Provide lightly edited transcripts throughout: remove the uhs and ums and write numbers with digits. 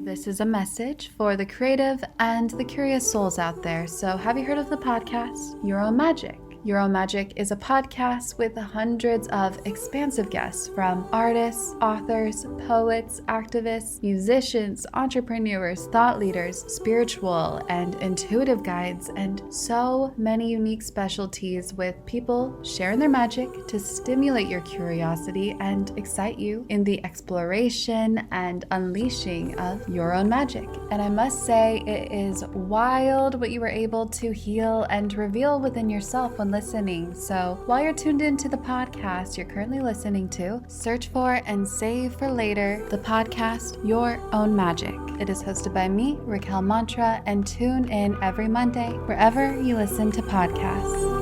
This is a message for the creative and the curious souls out there. So, have you heard of the podcast, Your Own Magic? Your Own Magic is a podcast with hundreds of expansive guests from artists, authors, poets, activists, musicians, entrepreneurs, thought leaders, spiritual and intuitive guides, and so many unique specialties with people sharing their magic to stimulate your curiosity and excite you in the exploration and unleashing of your own magic. And I must say, it is wild what you were able to heal and reveal within yourself when listening. So while you're tuned into the podcast you're currently listening to, search for and save for later the podcast Your Own Magic. It is hosted by me, Raquel Mantra, and tune in every Monday wherever you listen to podcasts.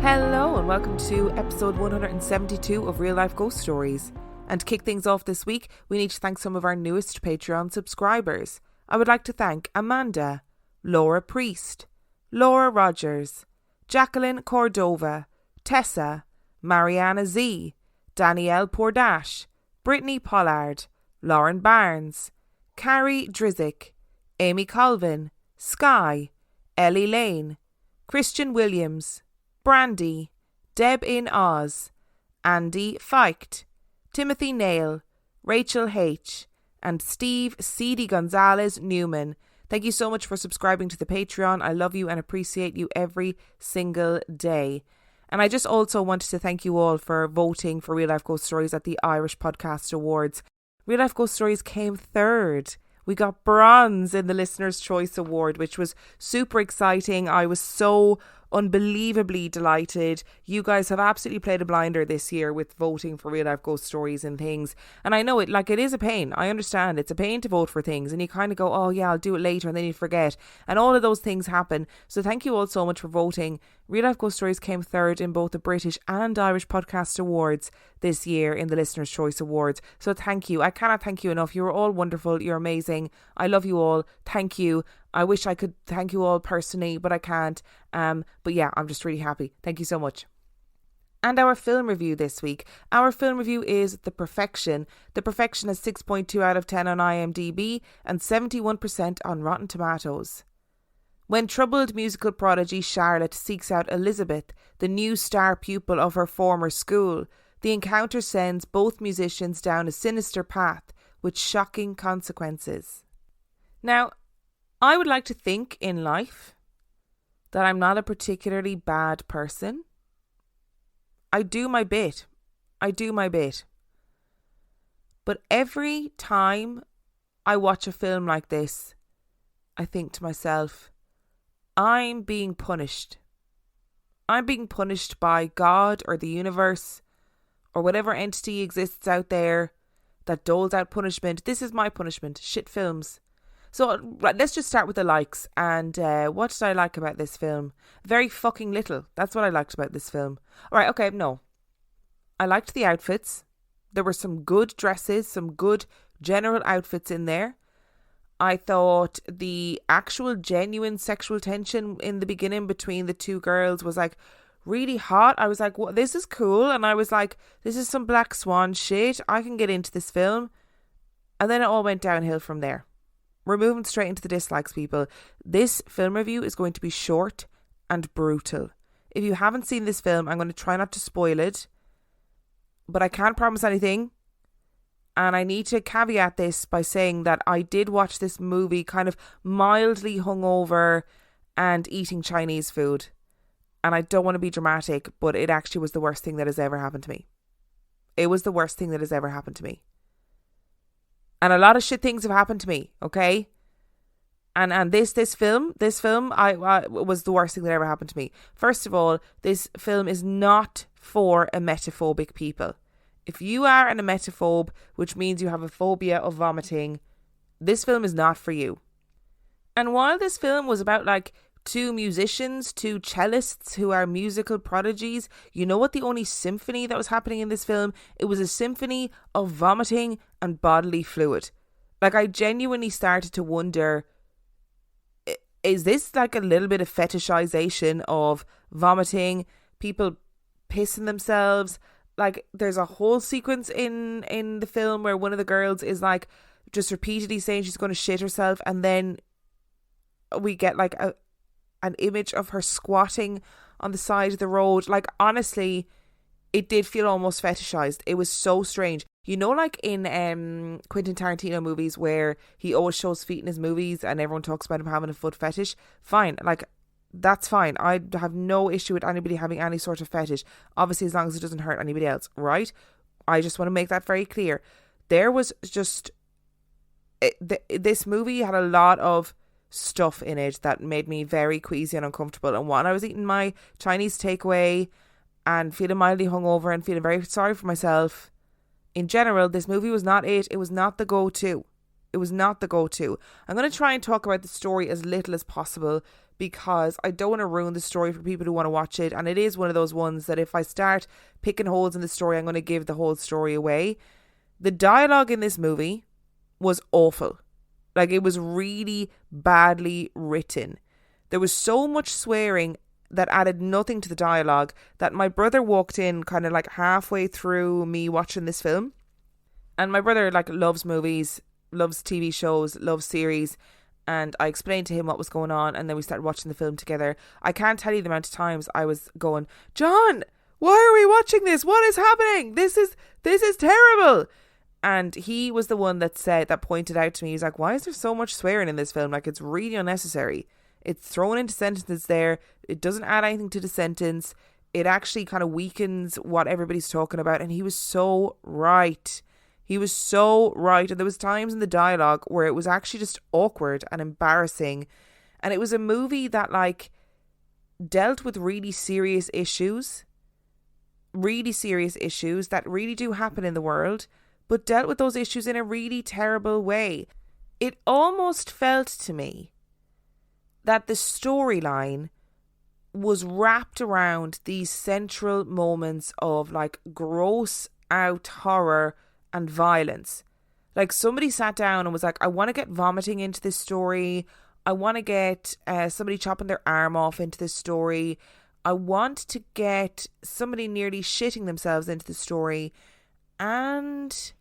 Hello and welcome to episode 172 of Real Life Ghost Stories. And to kick things off this week, we need to thank some of our newest Patreon subscribers. I would like to thank Amanda, Laura Priest, Laura Rogers, Jacqueline Cordova, Tessa, Mariana Z, Danielle Pordash, Brittany Pollard, Lauren Barnes, Carrie Drizzick, Amy Colvin, Sky, Ellie Lane, Christian Williams, Brandy, Deb in Oz, Andy Feicht, Timothy Nail, Rachel H, and Steve C.D. Gonzalez Newman. Thank you so much for subscribing to the Patreon. I love you and appreciate you every single day. And I just also wanted to thank you all for voting for Real Life Ghost Stories at the Irish Podcast Awards. Real Life Ghost Stories came third. We got bronze in the Listener's Choice Award, which was super exciting. I was so unbelievably delighted. You guys have absolutely played a blinder this year with voting for Real Life Ghost Stories and things. And I know it is a pain. I understand it's a pain to vote for things and you kind of go, oh yeah, I'll do it later, and then you forget. And all of those things happen. So thank you all so much for voting. Real Life Ghost Stories came third in both the British and Irish Podcast Awards this year in the Listener's Choice Awards. So thank you. I cannot thank you enough. You are all wonderful. You're amazing. I love you all. Thank you. I wish I could thank you all personally, but I can't. But yeah, I'm just really happy. Thank you so much. And our film review this week. Our film review is The Perfection. The Perfection is 6.2 out of 10 on IMDb and 71% on Rotten Tomatoes. When troubled musical prodigy Charlotte seeks out Elizabeth, the new star pupil of her former school, the encounter sends both musicians down a sinister path with shocking consequences. Now, I would like to think in life that I'm not a particularly bad person. I do my bit. But every time I watch a film like this, I think to myself, I'm being punished. I'm being punished by God or the universe or whatever entity exists out there that doles out punishment. This is my punishment. Shit films. So let's just start with the likes. And what did I like about this film? Very fucking little. That's what I liked about this film. Alright, okay, no. I liked the outfits. There were some good dresses, some good general outfits in there. I thought the actual genuine sexual tension in the beginning between the two girls was like really hot. I was like, well, this is cool. And I was like, this is some Black Swan shit. I can get into this film. And then it all went downhill from there. We're moving straight into the dislikes, people. This film review is going to be short and brutal. If you haven't seen this film, I'm going to try not to spoil it. But I can't promise anything. And I need to caveat this by saying that I did watch this movie kind of mildly hungover and eating Chinese food. And I don't want to be dramatic, but it actually was the worst thing that has ever happened to me. It was the worst thing that has ever happened to me. And a lot of shit things have happened to me, okay? And this film I was the worst thing that ever happened to me. First of all, this film is not for emetophobic people. If you are an emetophobe, which means you have a phobia of vomiting, this film is not for you. And while this film was about like two musicians, two cellists who are musical prodigies, you know what the only symphony that was happening in this film? It was a symphony of vomiting and bodily fluid. Like, I genuinely started to wonder, is this like a little bit of fetishization of vomiting, people pissing themselves? Like, there's a whole sequence in the film where one of the girls is like just repeatedly saying she's going to shit herself, and then we get like an image of her squatting on the side of the road. Like, honestly, it did feel almost fetishized. It was so strange. You know, like in Quentin Tarantino movies where he always shows feet in his movies and everyone talks about him having a foot fetish? Fine. Like, that's fine. I have no issue with anybody having any sort of fetish. Obviously, as long as it doesn't hurt anybody else, right? I just want to make that very clear. There was just... this movie had a lot of stuff in it that made me very queasy and uncomfortable. And when I was eating my Chinese takeaway and feeling mildly hungover and feeling very sorry for myself, in general, this movie was not it. It was not the go-to. It was not the go-to. I'm going to try and talk about the story as little as possible because I don't want to ruin the story for people who want to watch it. And it is one of those ones that if I start picking holes in the story, I'm going to give the whole story away. The dialogue in this movie was awful. Like, it was really badly written. There was so much swearing that added nothing to the dialogue that my brother walked in kind of like halfway through me watching this film. And my brother like loves movies, loves TV shows, loves series. And I explained to him what was going on, and then we started watching the film together. I can't tell you the amount of times I was going, John, why are we watching this? What is happening? This is terrible. And he was the one that pointed out to me, he's like, why is there so much swearing in this film? Like, it's really unnecessary. It's thrown into sentences there. It doesn't add anything to the sentence. It actually kind of weakens what everybody's talking about. And he was so right. He was so right. And there was times in the dialogue where it was actually just awkward and embarrassing. And it was a movie that like dealt with really serious issues that really do happen in the world, but dealt with those issues in a really terrible way. It almost felt to me that the storyline was wrapped around these central moments of like gross out horror and violence. Like, somebody sat down and was like, I want to get vomiting into this story. I want to get somebody chopping their arm off into this story. I want to get somebody nearly shitting themselves into the story. And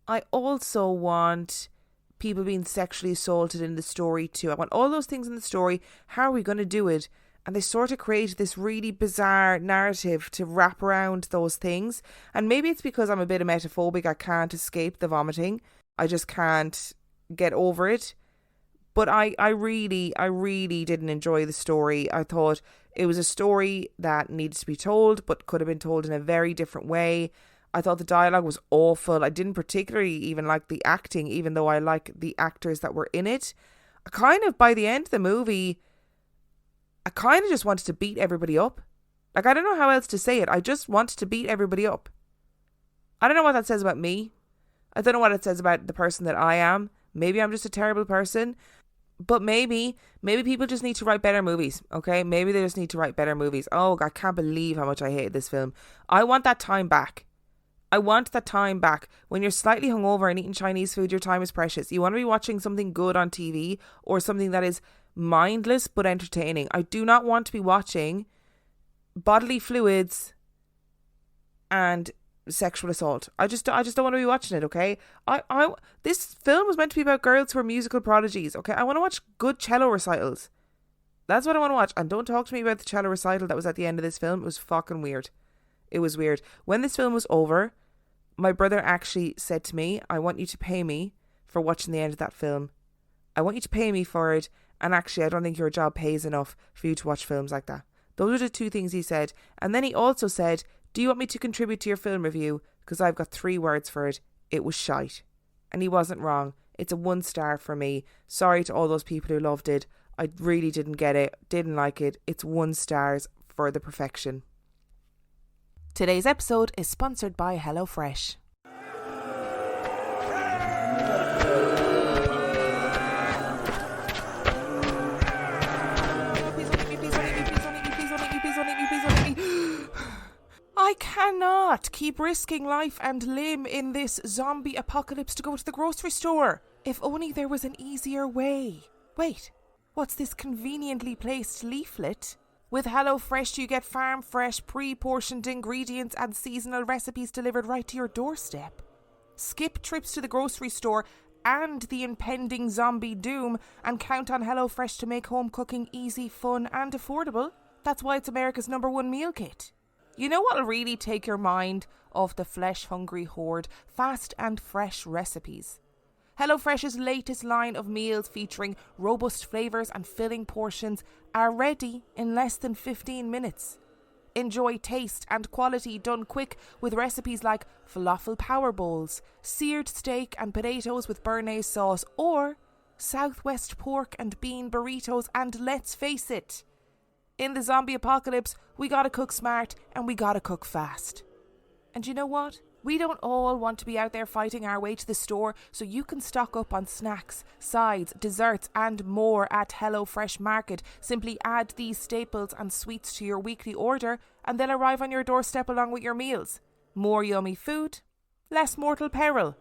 I also want people being sexually assaulted in the story too. I want all those things in the story. How are we going to do it? And they sort of created this really bizarre narrative to wrap around those things. And maybe it's because I'm a bit emetophobic. I can't escape the vomiting. I just can't get over it. But I really didn't enjoy the story. I thought it was a story that needed to be told, but could have been told in a very different way. I thought the dialogue was awful. I didn't particularly even like the acting, even though I like the actors that were in it. By the end of the movie, I kind of just wanted to beat everybody up. Like, I don't know how else to say it. I just wanted to beat everybody up. I don't know what that says about me. I don't know what it says about the person that I am. Maybe I'm just a terrible person. But maybe people just need to write better movies, okay? Maybe they just need to write better movies. Oh, I can't believe how much I hated this film. I want that time back. I want that time back. When you're slightly hungover and eating Chinese food, your time is precious. You want to be watching something good on TV or something that is mindless but entertaining. I do not want to be watching bodily fluids and sexual assault. I just don't want to be watching it, okay? This film was meant to be about girls who are musical prodigies, okay? I want to watch good cello recitals. That's what I want to watch. And don't talk to me about the cello recital that was at the end of this film. It was fucking weird. It was weird. When this film was over, my brother actually said to me, I want you to pay me for watching the end of that film. I want you to pay me for it. And actually, I don't think your job pays enough for you to watch films like that. Those are the two things he said. And then he also said, do you want me to contribute to your film review? Because I've got 3 words for it. It was shite. And he wasn't wrong. It's a 1 star for me. Sorry to all those people who loved it. I really didn't get it. Didn't like it. It's 1 stars for the perfection. Today's episode is sponsored by HelloFresh. keep risking life and limb in this zombie apocalypse to go to the grocery store. If only there was an easier way. Wait, what's this conveniently placed leaflet? With HelloFresh, you get farm fresh, pre-portioned ingredients and seasonal recipes delivered right to your doorstep. Skip trips to the grocery store and the impending zombie doom and count on HelloFresh to make home cooking easy, fun and affordable. That's why it's America's #1 meal kit. You know what'll really take your mind off the flesh-hungry horde? Fast and fresh recipes. HelloFresh's latest line of meals featuring robust flavours and filling portions are ready in less than 15 minutes. Enjoy taste and quality done quick with recipes like falafel power bowls, seared steak and potatoes with béarnaise sauce, or Southwest pork and bean burritos. And let's face it, in the zombie apocalypse, we gotta cook smart and we gotta cook fast. And you know what? We don't all want to be out there fighting our way to the store, so you can stock up on snacks, sides, desserts and more at HelloFresh Market. Simply add these staples and sweets to your weekly order and they'll arrive on your doorstep along with your meals. More yummy food, less mortal peril.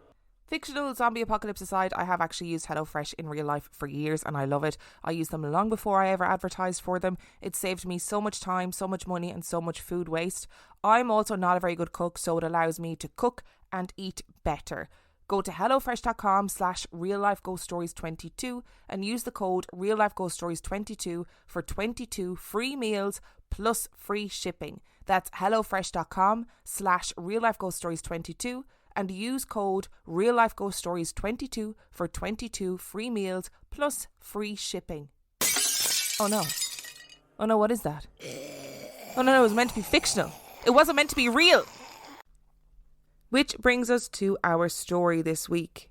Fictional zombie apocalypse aside, I have actually used HelloFresh in real life for years and I love it. I used them long before I ever advertised for them. It saved me so much time, so much money and so much food waste. I'm also not a very good cook, so it allows me to cook and eat better. Go to hellofresh.com/reallifeghoststories22 and use the code reallifeghoststories22 for 22 free meals plus free shipping. That's hellofresh.com/reallifeghoststories22 and use code reallifeghoststories22 for 22 free meals plus free shipping. Oh no, what is that? Oh no, it was meant to be fictional. It wasn't meant to be real. Which brings us to our story this week.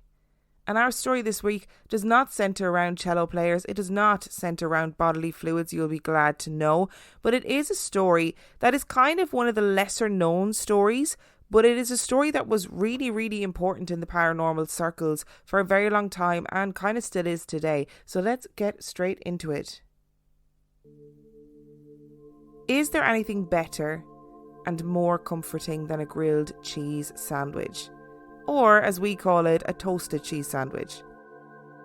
And our story this week does not centre around cello players. It does not centre around bodily fluids, you'll be glad to know. But it is a story that is kind of one of the lesser known stories. But it is a story that was really, really important in the paranormal circles for a very long time and kind of still is today. So let's get straight into it. Is there anything better and more comforting than a grilled cheese sandwich? Or, as we call it, a toasted cheese sandwich?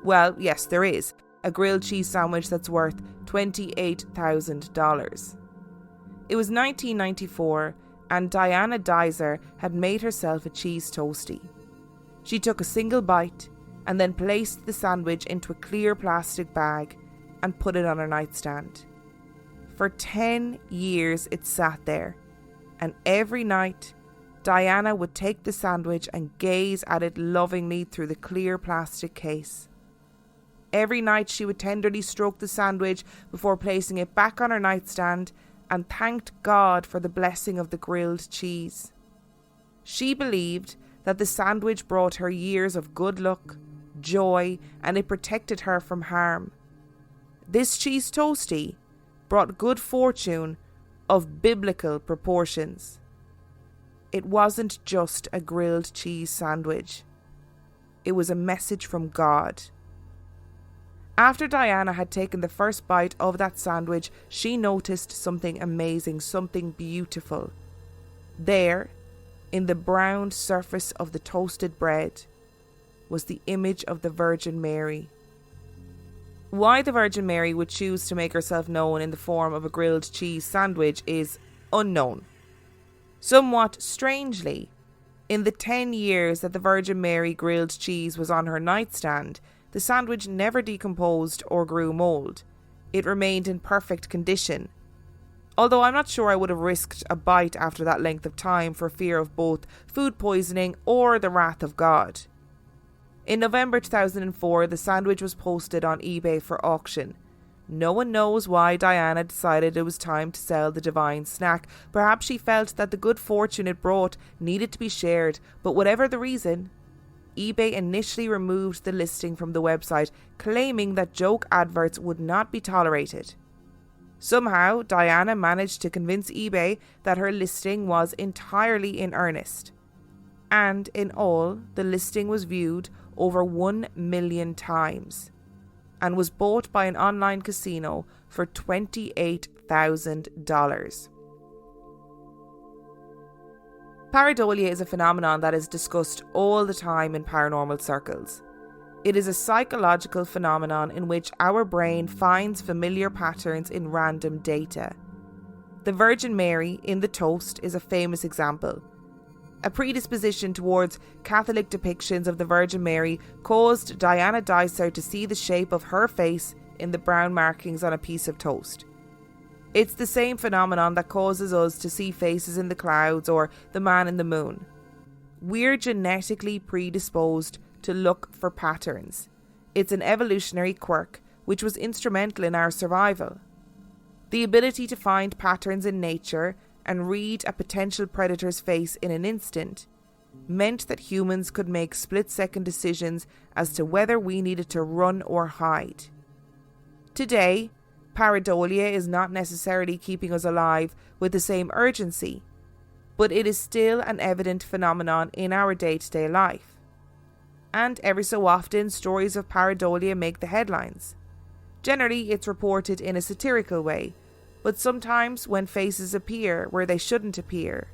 Well, yes, there is. A grilled cheese sandwich that's worth $28,000. It was 1994 and Diana Dizer had made herself a cheese toastie. She took a single bite and then placed the sandwich into a clear plastic bag and put it on her nightstand. For 10 years it sat there, and every night Diana would take the sandwich and gaze at it lovingly through the clear plastic case. Every night she would tenderly stroke the sandwich before placing it back on her nightstand and thanked God for the blessing of the grilled cheese. She believed that the sandwich brought her years of good luck, joy, and it protected her from harm. This cheese toastie brought good fortune of biblical proportions. It wasn't just a grilled cheese sandwich. It was a message from God. After Diana had taken the first bite of that sandwich, she noticed something amazing, something beautiful. There, in the browned surface of the toasted bread, was the image of the Virgin Mary. Why the Virgin Mary would choose to make herself known in the form of a grilled cheese sandwich is unknown. Somewhat strangely, in the 10 years that the Virgin Mary grilled cheese was on her nightstand, the sandwich never decomposed or grew mould. It remained in perfect condition. Although I'm not sure I would have risked a bite after that length of time for fear of both food poisoning or the wrath of God. In November 2004, the sandwich was posted on eBay for auction. No one knows why Diana decided it was time to sell the divine snack. Perhaps she felt that the good fortune it brought needed to be shared, but whatever the reason, eBay initially removed the listing from the website, claiming that joke adverts would not be tolerated. Somehow, Diana managed to convince eBay that her listing was entirely in earnest. And in all, the listing was viewed over 1 million times and was bought by an online casino for $28,000. Pareidolia is a phenomenon that is discussed all the time in paranormal circles. It is a psychological phenomenon in which our brain finds familiar patterns in random data. The Virgin Mary in the toast is a famous example. A predisposition towards Catholic depictions of the Virgin Mary caused Diana Dicer to see the shape of her face in the brown markings on a piece of toast. It's the same phenomenon that causes us to see faces in the clouds or the man in the moon. We're genetically predisposed to look for patterns. It's an evolutionary quirk which was instrumental in our survival. The ability to find patterns in nature and read a potential predator's face in an instant meant that humans could make split-second decisions as to whether we needed to run or hide. Today, pareidolia is not necessarily keeping us alive with the same urgency, but it is still an evident phenomenon in our day-to-day life. And every so often, stories of pareidolia make the headlines. Generally, it's reported in a satirical way, but sometimes when faces appear where they shouldn't appear,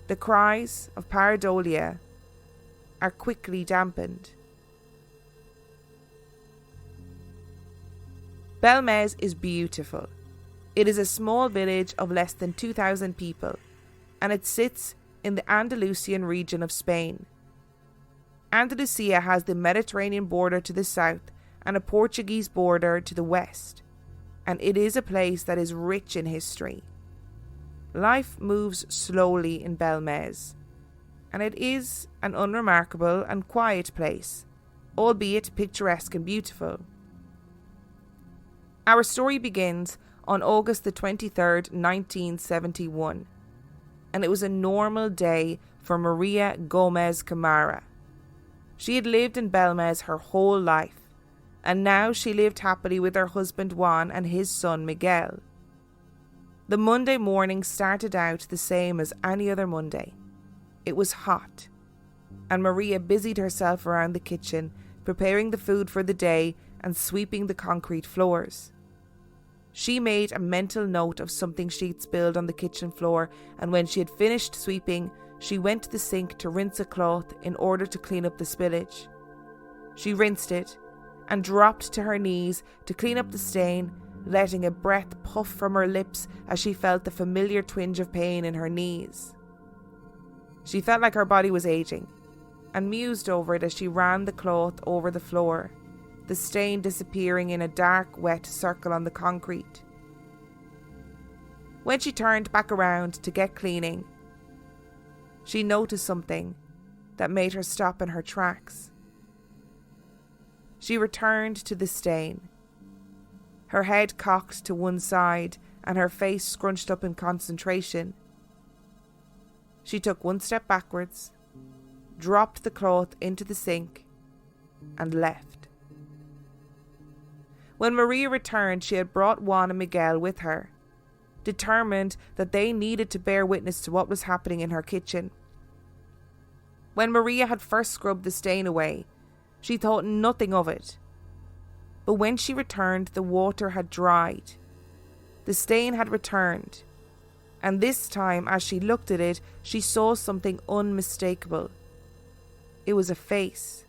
the cries of pareidolia are quickly dampened. Belmez is beautiful. It is a small village of less than 2,000 people, and it sits in the Andalusian region of Spain. Andalusia has the Mediterranean border to the south and a Portuguese border to the west, and it is a place that is rich in history. Life moves slowly in Belmez, and it is an unremarkable and quiet place, albeit picturesque and beautiful. Our story begins on August the 23rd, 1971, and it was a normal day for Maria Gomez Camara. She had lived in Belmez her whole life, and now she lived happily with her husband Juan and his son Miguel. The Monday morning started out the same as any other Monday. It was hot, and Maria busied herself around the kitchen, preparing the food for the day and sweeping the concrete floors. She made a mental note of something she'd spilled on the kitchen floor, and when she had finished sweeping, she went to the sink to rinse a cloth in order to clean up the spillage. She rinsed it and dropped to her knees to clean up the stain, letting a breath puff from her lips as she felt the familiar twinge of pain in her knees. She felt like her body was aging, and mused over it as she ran the cloth over the floor, the stain disappearing in a dark, wet circle on the concrete. When she turned back around to get cleaning, she noticed something that made her stop in her tracks. She returned to the stain, her head cocked to one side and her face scrunched up in concentration. She took one step backwards, dropped the cloth into the sink, and left. When Maria returned, she had brought Juan and Miguel with her, determined that they needed to bear witness to what was happening in her kitchen. When Maria had first scrubbed the stain away, she thought nothing of it. But when she returned, the water had dried. The stain had returned, and this time, as she looked at it, she saw something unmistakable. It was a face.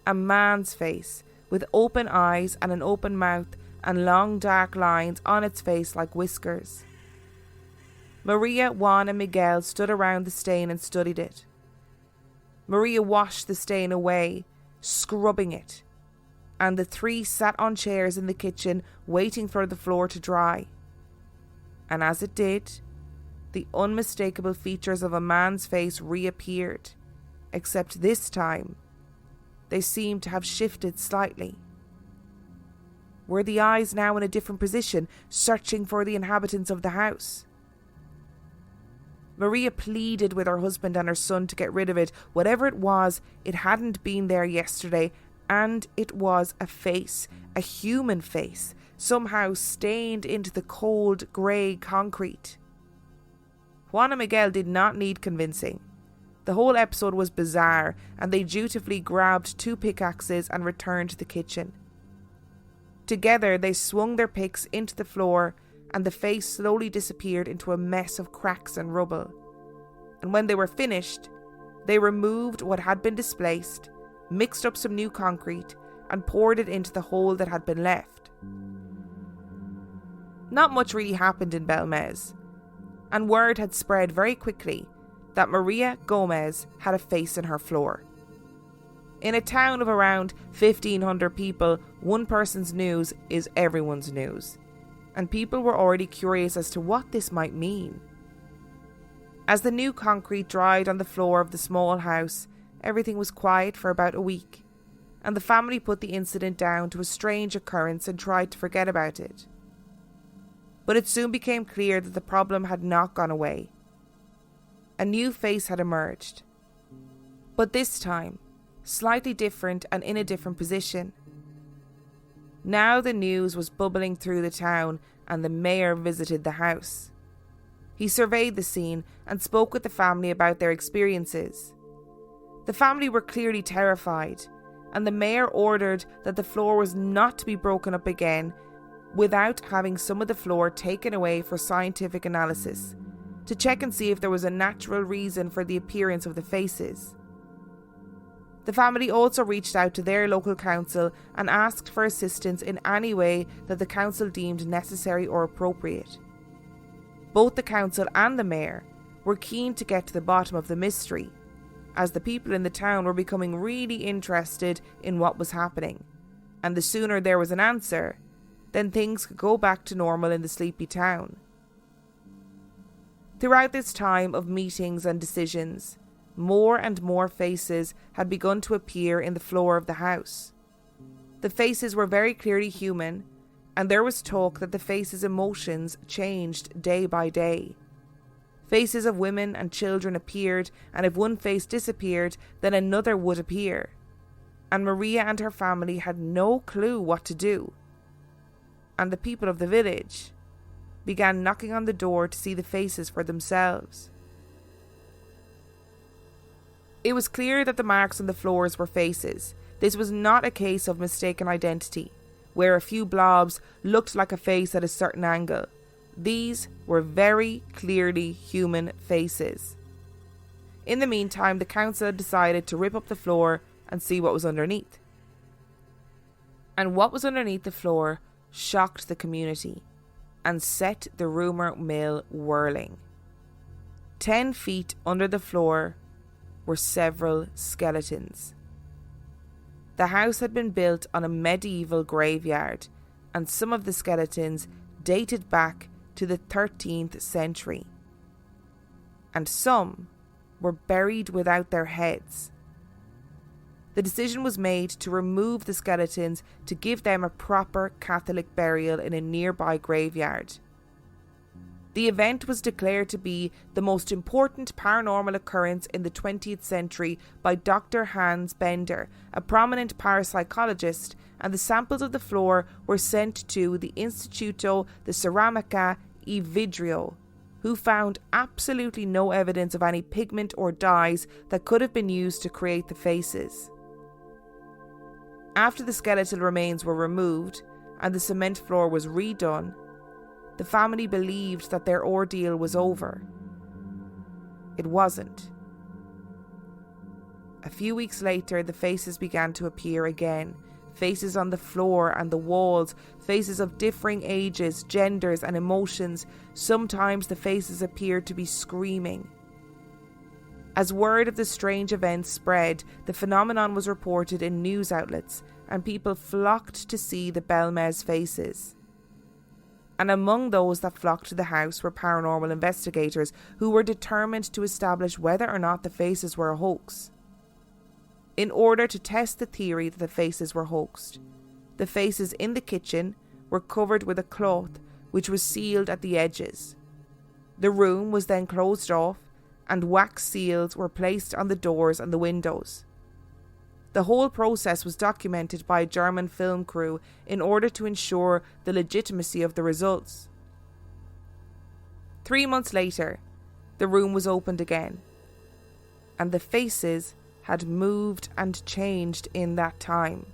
A man's face, with open eyes and an open mouth and long dark lines on its face like whiskers. Maria, Juan and Miguel stood around the stain and studied it. Maria washed the stain away, scrubbing it, and the three sat on chairs in the kitchen waiting for the floor to dry. And as it did, the unmistakable features of a man's face reappeared, except this time they seemed to have shifted slightly. Were the eyes now in a different position, searching for the inhabitants of the house? Maria pleaded with her husband and her son to get rid of it. Whatever it was, it hadn't been there yesterday, and it was a face, a human face, somehow stained into the cold, grey concrete. Juan and Miguel did not need convincing. The whole episode was bizarre, and they dutifully grabbed 2 pickaxes and returned to the kitchen. Together they swung their picks into the floor, and the face slowly disappeared into a mess of cracks and rubble. and when they were finished, they removed what had been displaced, mixed up some new concrete, and poured it into the hole that had been left. Not much really happened in Belmez, and word had spread very quickly that Maria Gomez had a face in her floor. In a town of around 1,500 people, one person's news is everyone's news, and people were already curious as to what this might mean. As the new concrete dried on the floor of the small house, everything was quiet for about a week, and the family put the incident down to a strange occurrence and tried to forget about it. But it soon became clear that the problem had not gone away. A new face had emerged, but this time, slightly different and in a different position. Now the news was bubbling through the town, and the mayor visited the house. He surveyed the scene and spoke with the family about their experiences. The family were clearly terrified, and the mayor ordered that the floor was not to be broken up again without having some of the floor taken away for scientific analysis, to check and see if there was a natural reason for the appearance of the faces. The family also reached out to their local council and asked for assistance in any way that the council deemed necessary or appropriate. Both the council and the mayor were keen to get to the bottom of the mystery, as the people in the town were becoming really interested in what was happening, and the sooner there was an answer, then things could go back to normal in the sleepy town. Throughout this time of meetings and decisions, more and more faces had begun to appear in the floor of the house. The faces were very clearly human, and there was talk that the faces' emotions changed day by day. Faces of women and children appeared, and if one face disappeared, then another would appear. And Maria and her family had no clue what to do. And the people of the village began knocking on the door to see the faces for themselves. It was clear that the marks on the floors were faces. This was not a case of mistaken identity, where a few blobs looked like a face at a certain angle. These were very clearly human faces. In the meantime, the council had decided to rip up the floor and see what was underneath. And what was underneath the floor shocked the community and set the rumour mill whirling. 10 feet under the floor were several skeletons. The house had been built on a medieval graveyard, and some of the skeletons dated back to the 13th century. And some were buried without their heads. The decision was made to remove the skeletons to give them a proper Catholic burial in a nearby graveyard. The event was declared to be the most important paranormal occurrence in the 20th century by Dr. Hans Bender, a prominent parapsychologist, and the samples of the floor were sent to the Instituto de Ceramica y Vidrio, who found absolutely no evidence of any pigment or dyes that could have been used to create the faces. After the skeletal remains were removed and the cement floor was redone, the family believed that their ordeal was over. It wasn't. A few weeks later, the faces began to appear again. Faces on the floor and the walls, faces of differing ages, genders and emotions. Sometimes the faces appeared to be screaming. As word of the strange events spread, the phenomenon was reported in news outlets, and people flocked to see the Belmez faces. And among those that flocked to the house were paranormal investigators who were determined to establish whether or not the faces were a hoax. In order to test the theory that the faces were hoaxed, the faces in the kitchen were covered with a cloth which was sealed at the edges. The room was then closed off, and wax seals were placed on the doors and the windows. The whole process was documented by a German film crew in order to ensure the legitimacy of the results. 3 months later, the room was opened again, and the faces had moved and changed in that time.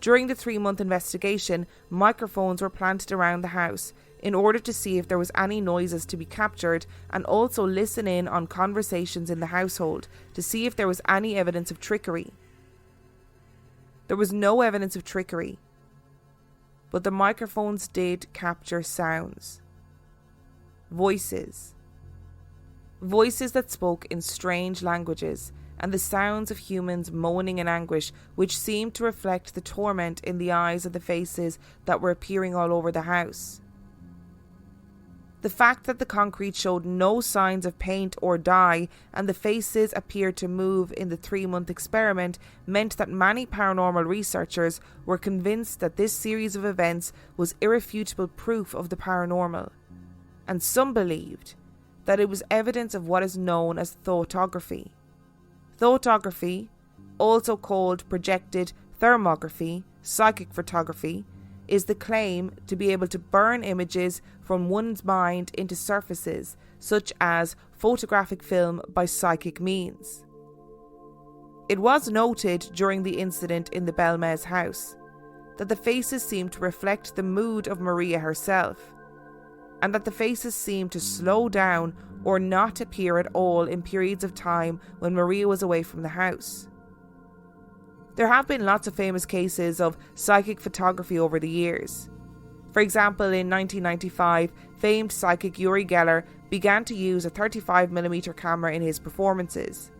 During the 3-month investigation, microphones were planted around the house in order to see if there was any noises to be captured, and also listen in on conversations in the household to see if there was any evidence of trickery. There was no evidence of trickery, but the microphones did capture sounds. Voices. Voices that spoke in strange languages, and the sounds of humans moaning in anguish, which seemed to reflect the torment in the eyes of the faces that were appearing all over the house. The fact that the concrete showed no signs of paint or dye and the faces appeared to move in the 3-month experiment meant that many paranormal researchers were convinced that this series of events was irrefutable proof of the paranormal. And some believed that it was evidence of what is known as thoughtography. Thoughtography, also called projected thermography, psychic photography, is the claim to be able to burn images from one's mind into surfaces, such as photographic film by psychic means. It was noted during the incident in the Belmez house that the faces seemed to reflect the mood of Maria herself, and that the faces seemed to slow down or not appear at all in periods of time when Maria was away from the house. There have been lots of famous cases of psychic photography over the years. For example, in 1995, famed psychic Uri Geller began to use a 35mm camera in his performances.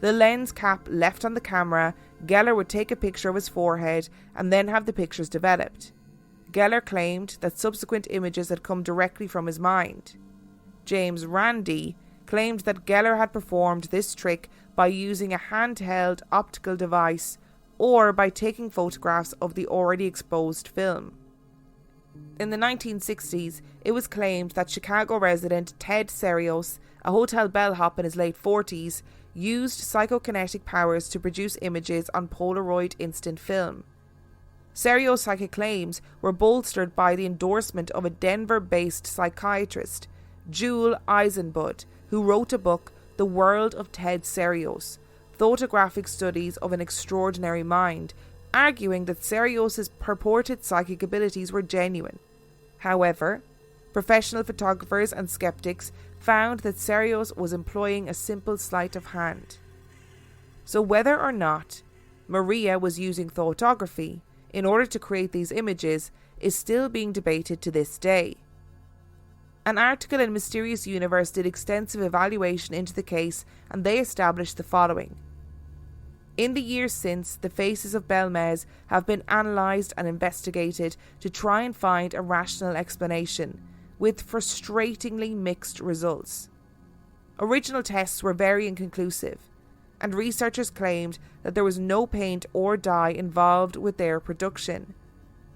The lens cap left on the camera, Geller would take a picture of his forehead and then have the pictures developed. Geller claimed that subsequent images had come directly from his mind. James Randi claimed that Geller had performed this trick by using a handheld optical device or by taking photographs of the already exposed film. In the 1960s, it was claimed that Chicago resident Ted Serios, a hotel bellhop in his late 40s, used psychokinetic powers to produce images on Polaroid instant film. Serios' psychic claims were bolstered by the endorsement of a Denver-based psychiatrist, Jewel Eisenbud, who wrote a book, The World of Ted Serios, Photographic Studies of an Extraordinary Mind, arguing that Serios' purported psychic abilities were genuine. However, professional photographers and skeptics found that Serios was employing a simple sleight of hand. So whether or not Maria was using thoughtography in order to create these images is still being debated to this day. An article in Mysterious Universe did extensive evaluation into the case, and they established the following. In the years since, the faces of Belmez have been analysed and investigated to try and find a rational explanation, with frustratingly mixed results. Original tests were very inconclusive, and researchers claimed that there was no paint or dye involved with their production,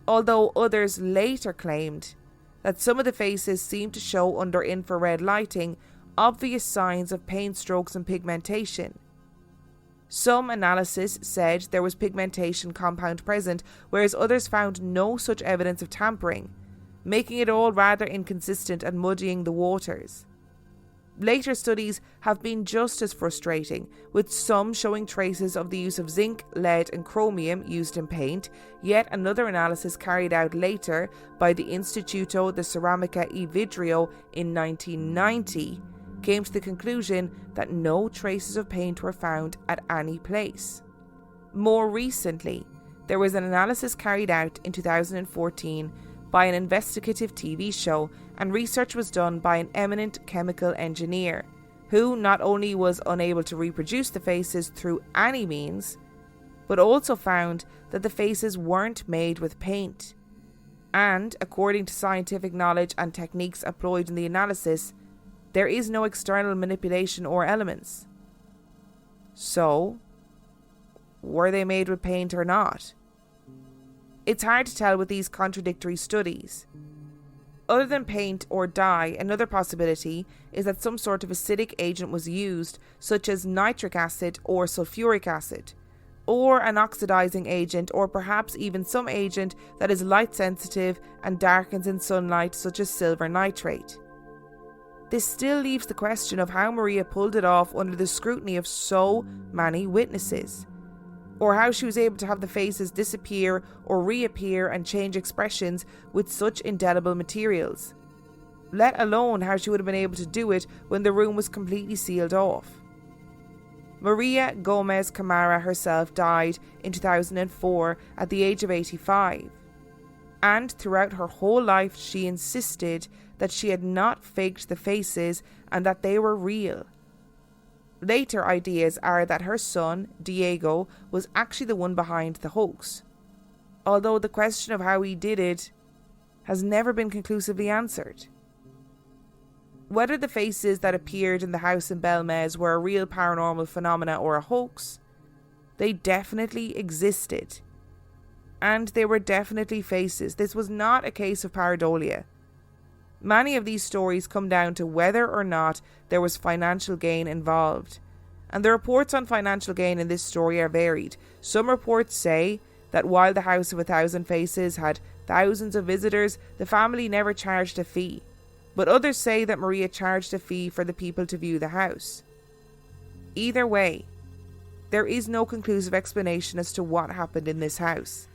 although others later claimed that some of the faces seemed to show under infrared lighting obvious signs of paint strokes and pigmentation. Some analysis said there was pigmentation compound present, whereas others found no such evidence of tampering, making it all rather inconsistent and muddying the waters. Later studies have been just as frustrating, with some showing traces of the use of zinc, lead and chromium used in paint. Yet another analysis carried out later by the Instituto de Ceramica e Vidrio in 1990 came to the conclusion that no traces of paint were found at any place. More recently, there was an analysis carried out in 2014 by an investigative TV show, and research was done by an eminent chemical engineer, who not only was unable to reproduce the faces through any means, but also found that the faces weren't made with paint. And, according to scientific knowledge and techniques employed in the analysis, there is no external manipulation or elements. So, were they made with paint or not? It's hard to tell with these contradictory studies. Other than paint or dye, another possibility is that some sort of acidic agent was used, such as nitric acid or sulfuric acid, or an oxidizing agent, or perhaps even some agent that is light sensitive and darkens in sunlight, such as silver nitrate. This still leaves the question of how Maria pulled it off under the scrutiny of so many witnesses. or how she was able to have the faces disappear or reappear and change expressions with such indelible materials, let alone how she would have been able to do it when the room was completely sealed off. Maria Gomez Camara herself died in 2004 at the age of 85, and throughout her whole life she insisted that she had not faked the faces and that they were real. Later ideas are that her son, Diego, was actually the one behind the hoax, although the question of how he did it has never been conclusively answered. Whether the faces that appeared in the house in Belmez were a real paranormal phenomena or a hoax, they definitely existed. And they were definitely faces. This was not a case of pareidolia. Many of these stories come down to whether or not there was financial gain involved. And the reports on financial gain in this story are varied. Some reports say that while the House of 1,000 Faces had thousands of visitors, the family never charged a fee. But others say that Maria charged a fee for the people to view the house. Either way, there is no conclusive explanation as to what happened in this house.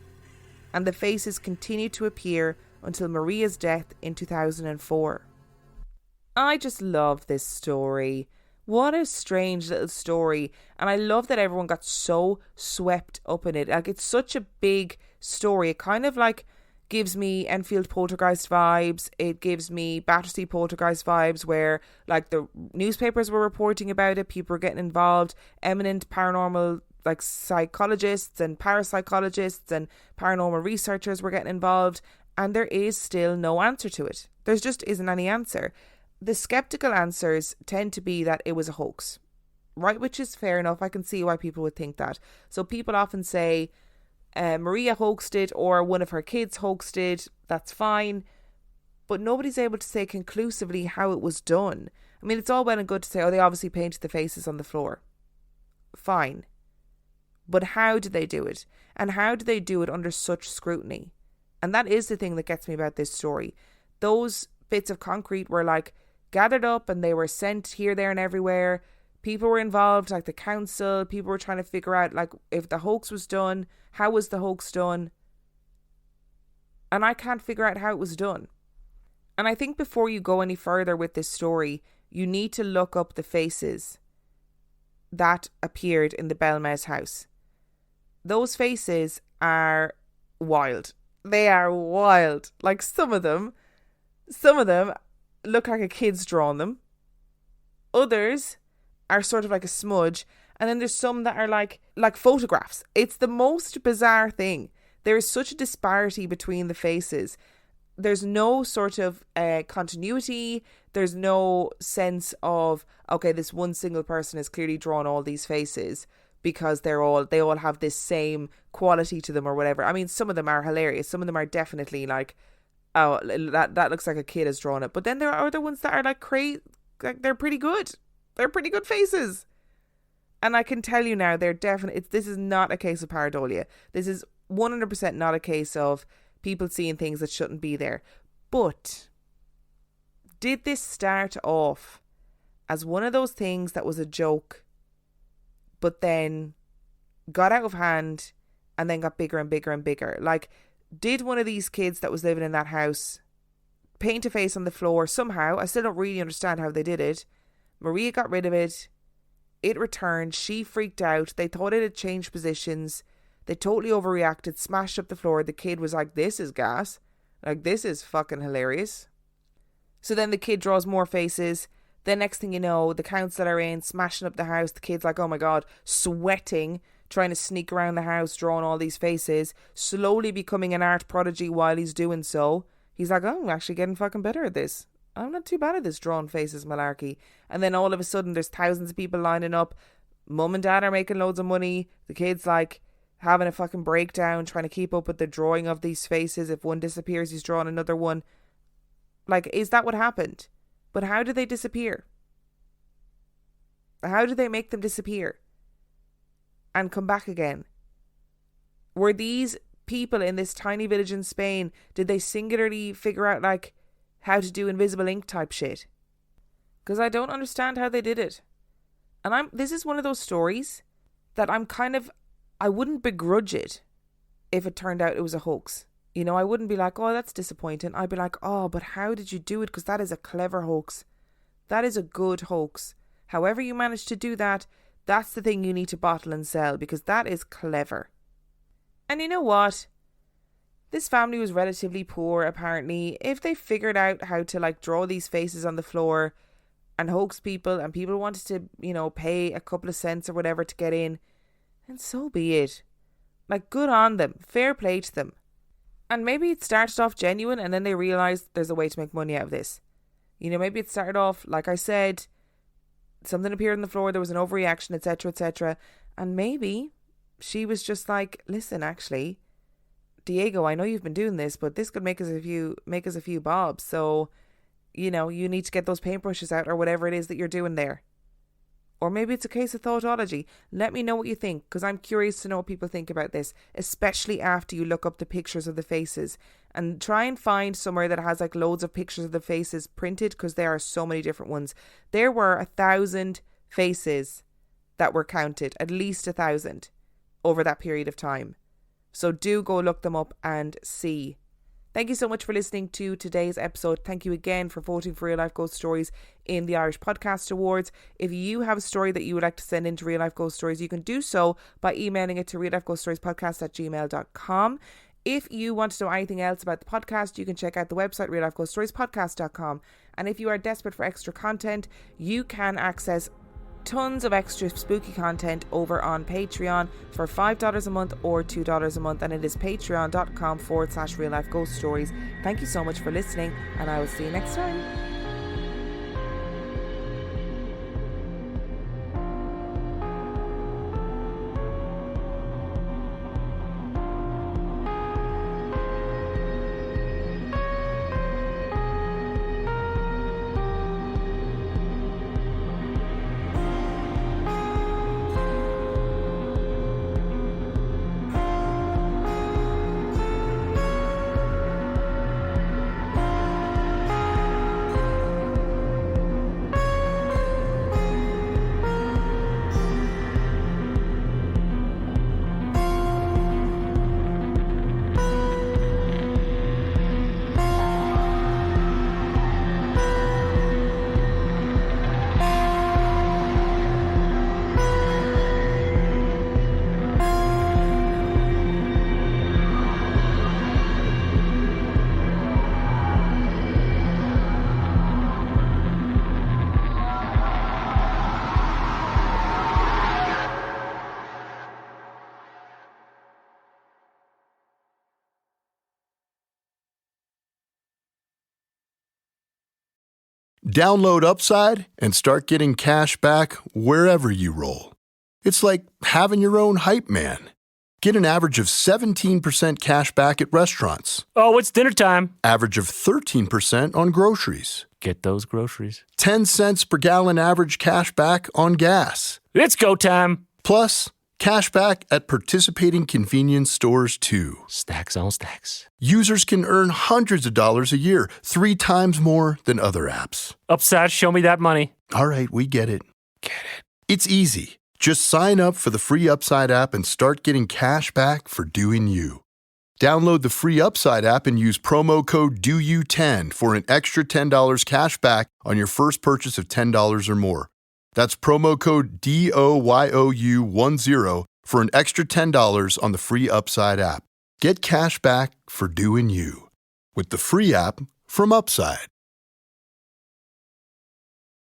And the faces continued to appear until Maria's death in 2004. I just love this story. What a strange little story. And I love that everyone got so swept up in it. Like, it's such a big story. It kind of like gives me Enfield Poltergeist vibes. It gives me Battersea Poltergeist vibes, where like the newspapers were reporting about it, people were getting involved, eminent paranormal like psychologists and parapsychologists and paranormal researchers were getting involved, and there is still no answer to it. There just isn't any answer. The skeptical answers tend to be that it was a hoax, right? Which is fair enough. I can see why people would think that. So people often say Maria hoaxed it, or one of her kids hoaxed it. That's fine. But nobody's able to say conclusively how it was done. I mean, it's all well and good to say, oh, they obviously painted the faces on the floor. Fine. But how did they do it? And how did they do it under such scrutiny? And that is the thing that gets me about this story. Those bits of concrete were like gathered up and they were sent here, there and everywhere. People were involved, like the council. People were trying to figure out like if the hoax was done, how was the hoax done? And I can't figure out how it was done. And I think before you go any further with this story, you need to look up the faces that appeared in the Belmez house. Those faces are wild. They are wild. Like some of them look like a kid's drawn them. Others are sort of like a smudge. And then there's some that are like photographs. It's the most bizarre thing. There is such a disparity between the faces. There's no sort of continuity. There's no sense of, okay, this one single person has clearly drawn all these faces because they all have this same quality to them or whatever. I mean, some of them are hilarious. Some of them are definitely like, oh, that looks like a kid has drawn it. But then there are other ones that are like crazy. Like, they're pretty good. They're pretty good faces. And I can tell you now, this is not a case of pareidolia. This is 100% not a case of people seeing things that shouldn't be there. But did this start off as one of those things that was a joke, but then got out of hand and then got bigger and bigger and bigger? Like, did one of these kids that was living in that house paint a face on the floor somehow? I still don't really understand how they did it. Maria got rid of it. It returned. She freaked out. They thought it had changed positions. They totally overreacted, smashed up the floor. The kid was like, this is gas. Like, this is fucking hilarious. So then the kid draws more faces. Then next thing you know, the council are in, smashing up the house. The kid's like, oh my God, sweating, trying to sneak around the house, drawing all these faces, slowly becoming an art prodigy while he's doing so. He's like, oh, I'm actually getting fucking better at this. I'm not too bad at this drawing faces malarkey. And then all of a sudden there's thousands of people lining up. Mum and dad are making loads of money. The kid's like having a fucking breakdown, trying to keep up with the drawing of these faces. If one disappears, he's drawing another one. Like, is that what happened? But how did they disappear? How did they make them disappear and come back again? Were these people in this tiny village in Spain, did they singularly figure out like how to do invisible ink type shit? Because I don't understand how they did it. And this is one of those stories that I'm kind of I wouldn't begrudge it if it turned out it was a hoax. You know, I wouldn't be like, oh, that's disappointing. I'd be like, oh, but how did you do it? Because that is a clever hoax. That is a good hoax. However you managed to do that, that's the thing you need to bottle and sell, because that is clever. And you know what? This family was relatively poor, apparently. If they figured out how to like draw these faces on the floor and hoax people, and people wanted to, you know, pay a couple of cents or whatever to get in, then so be it. Like, good on them. Fair play to them. And maybe it started off genuine and then they realised there's a way to make money out of this. You know, maybe it started off, like I said, something appeared on the floor, there was an overreaction, etc., etc. And maybe she was just like, listen, actually, Diego, I know you've been doing this, but this could make us a few bobs. So, you know, you need to get those paintbrushes out or whatever it is that you're doing there. Or maybe it's a case of thoughtology. Let me know what you think, because I'm curious to know what people think about this, especially after you look up the pictures of the faces. And try and find somewhere that has like loads of pictures of the faces printed, because there are so many different ones. There were 1,000 faces that were counted, at least 1,000 over that period of time. So do go look them up and see. Thank you so much for listening to today's episode. Thank you again for voting for Real Life Ghost Stories in the Irish Podcast Awards. If you have a story that you would like to send in to Real Life Ghost Stories, you can do so by emailing it to reallifeghoststoriespodcast@gmail.com. If you want to know anything else about the podcast, you can check out the website reallifeghoststoriespodcast.com. And if you are desperate for extra content, you can access tons of extra spooky content over on Patreon for $5 a month or $2 a month, and it is patreon.com/Real Life Ghost Stories. Thank you so much for listening, and I will see you next time. Download Upside and start getting cash back wherever you roll. It's like having your own hype man. Get an average of 17% cash back at restaurants. Oh, it's dinner time. Average of 13% on groceries. Get those groceries. 10 cents per gallon average cash back on gas. It's go time. Plus, cash back at participating convenience stores too. Stacks on stacks. Users can earn hundreds of dollars a year, 3 times more than other apps. Upside, show me that money. All right, we get it. Get it. It's easy. Just sign up for the free Upside app and start getting cash back for doing you. Download the free Upside app and use promo code DOYOU10 for an extra $10 cash back on your first purchase of $10 or more. That's promo code DOYOU10 for an extra $10 on the free Upside app. Get cash back for doing you with the free app from Upside.